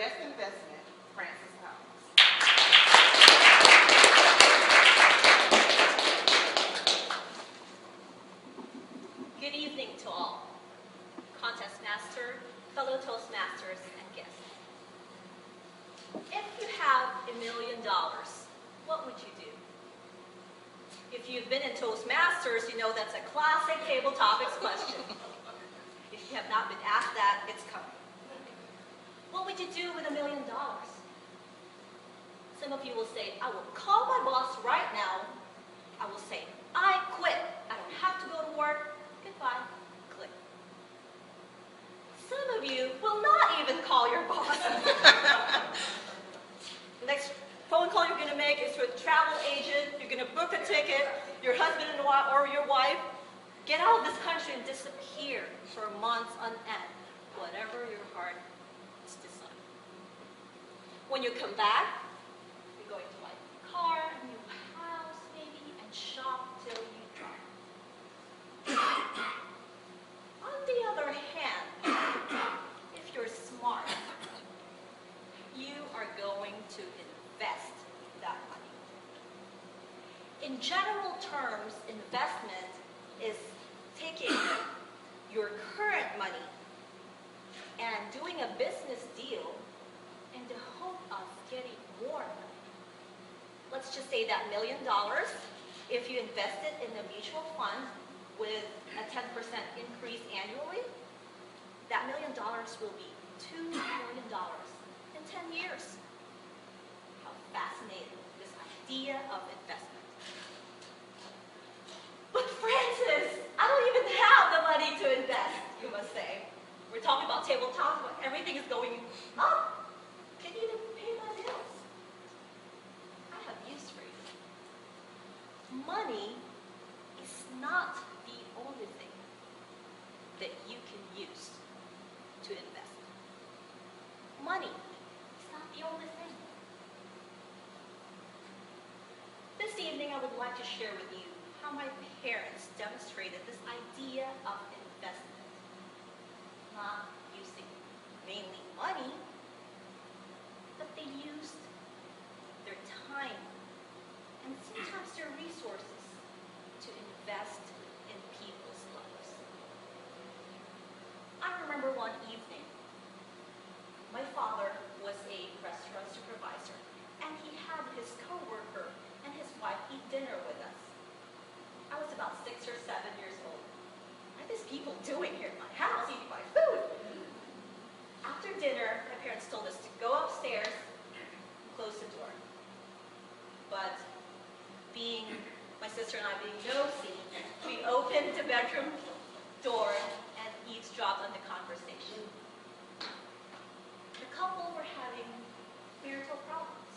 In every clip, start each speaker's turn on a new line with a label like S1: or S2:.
S1: best investment, Francis Powers.
S2: Good evening to all, contest master, fellow Toastmasters, and guests. If you have $1 million, what would you do? If you've been in Toastmasters, you know that's a classic table topics question. If you have not been asked that, it's coming. What would you do with $1 million? Some of you will say, I will call my boss right now. I will say, I quit. I don't have to go to work. Goodbye. Click. Some of you will not even call your boss. The next phone call you're going to make is to a travel agent. You're going to book a ticket. Your husband or your wife get out of this country and disappear for months on end. Whatever your heart is deciding. When you come back, you're going to buy a car, a new house maybe, and shop till you drop. On the other hand, if you're smart, you are going to invest that money. In general terms, investment is taking your current money and doing a business deal in the hope of getting more money. Let's just say that $1 million, if you invest it in a mutual fund with a 10% increase annually, that $1 million will be $2 million in 10 years. How fascinating, this idea of investment. But Francis, I don't even have the money to invest, you must say. We're talking about tabletop, but everything is going up. Can you even pay my bills? I have news for you. Money is not the only thing that you can use to invest. Money is not the only thing. This evening, I would like to share with you how my parents demonstrated this idea of investment. Not using mainly money, but they used their time and sometimes their resources to invest in people's lives. I remember one evening, my father was a restaurant supervisor, and he had his coworker and his wife eat dinner with us. I was about 6 or 7 years old. What are these people doing here in my house eating my food? After dinner, my parents told us to go upstairs and close the door. But my sister and I being nosy, we opened the bedroom door and eavesdropped on the conversation. The couple were having marital problems.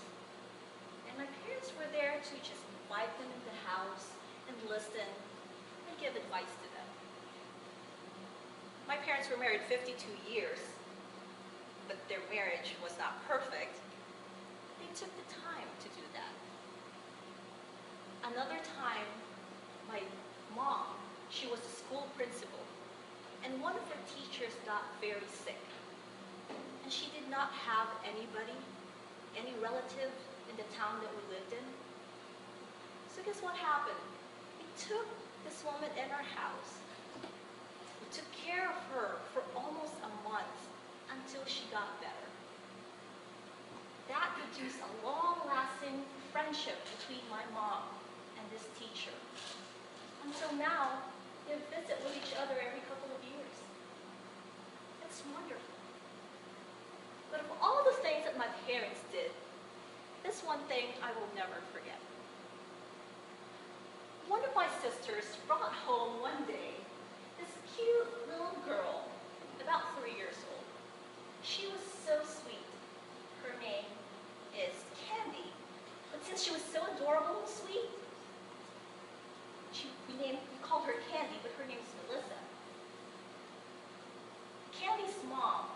S2: And my parents were there to just invite them into the house and listen and give advice to them. My parents were married 52 years, but their marriage was not perfect. They took the time to do that. Another time, my mom, she was a school principal, and one of her teachers got very sick. And she did not have anybody, any relative in the town that we lived in. So guess what happened? We took this woman in our house. We took care of her for almost a month until she got better. That produced a long-lasting friendship between my mom and this teacher. Until now, they visit with each other every couple of years. It's wonderful. But of all the things that my parents did, this one thing I will never forget. One of my sisters brought home one day this cute little girl, about 3 years old. She was so sweet. Her name is Candy. But since she was so adorable and sweet, we called her Candy, but her name is Melissa. Candy's mom,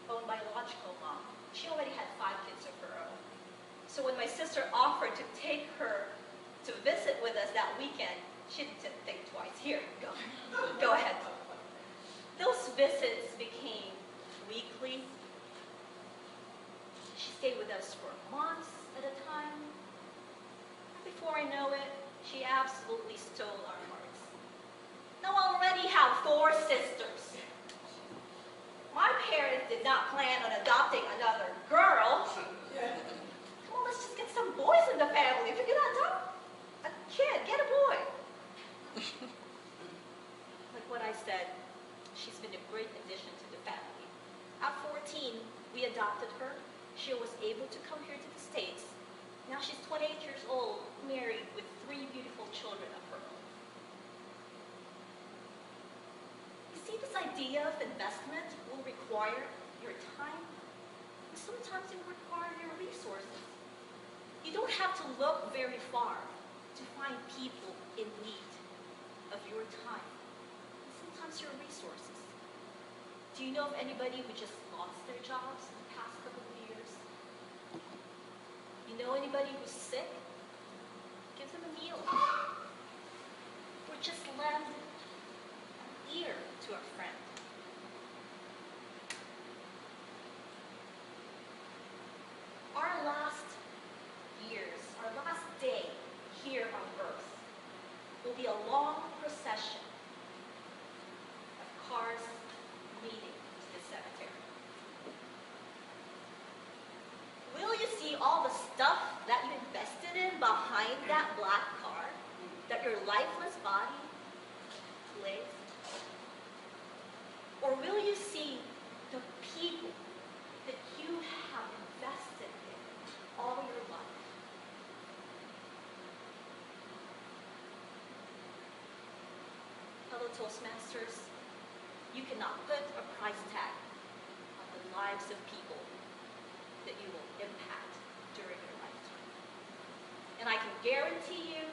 S2: biological mom, she already had 5 kids of her own. So when my sister offered to take her to visit with us that weekend, she didn't think twice. Here, go ahead. Those visits became weekly, before I know it, she absolutely stole our hearts. Now I already have 4 sisters. My parents did not plan on adopting another girl. Come on, let's just get some boys in the family. If you're gonna adopt a kid, get a boy. Like what I said, she's been a great addition to the family. At 14, we adopted her. She was able to come here to the States. Now she's 28 years old, married with 3 beautiful children of her own. You see, this idea of investment will require your time, and sometimes it will require your resources. You don't have to look very far to find people in need of your time, and sometimes your resources. Do you know of anybody who just lost their jobs in the past couple of years? You know anybody who's sick? Give them a meal. Or just lend an ear to a friend. Our last years, our last day here on earth will be a long procession of cars leading to the cemetery. Will you see all the stuff that you invested in behind that black car that your lifeless body lays? Or will you see the people that you have invested in all your life? Hello, Toastmasters. You cannot put a price tag on the lives of people that you will impact during your lifetime. And I can guarantee you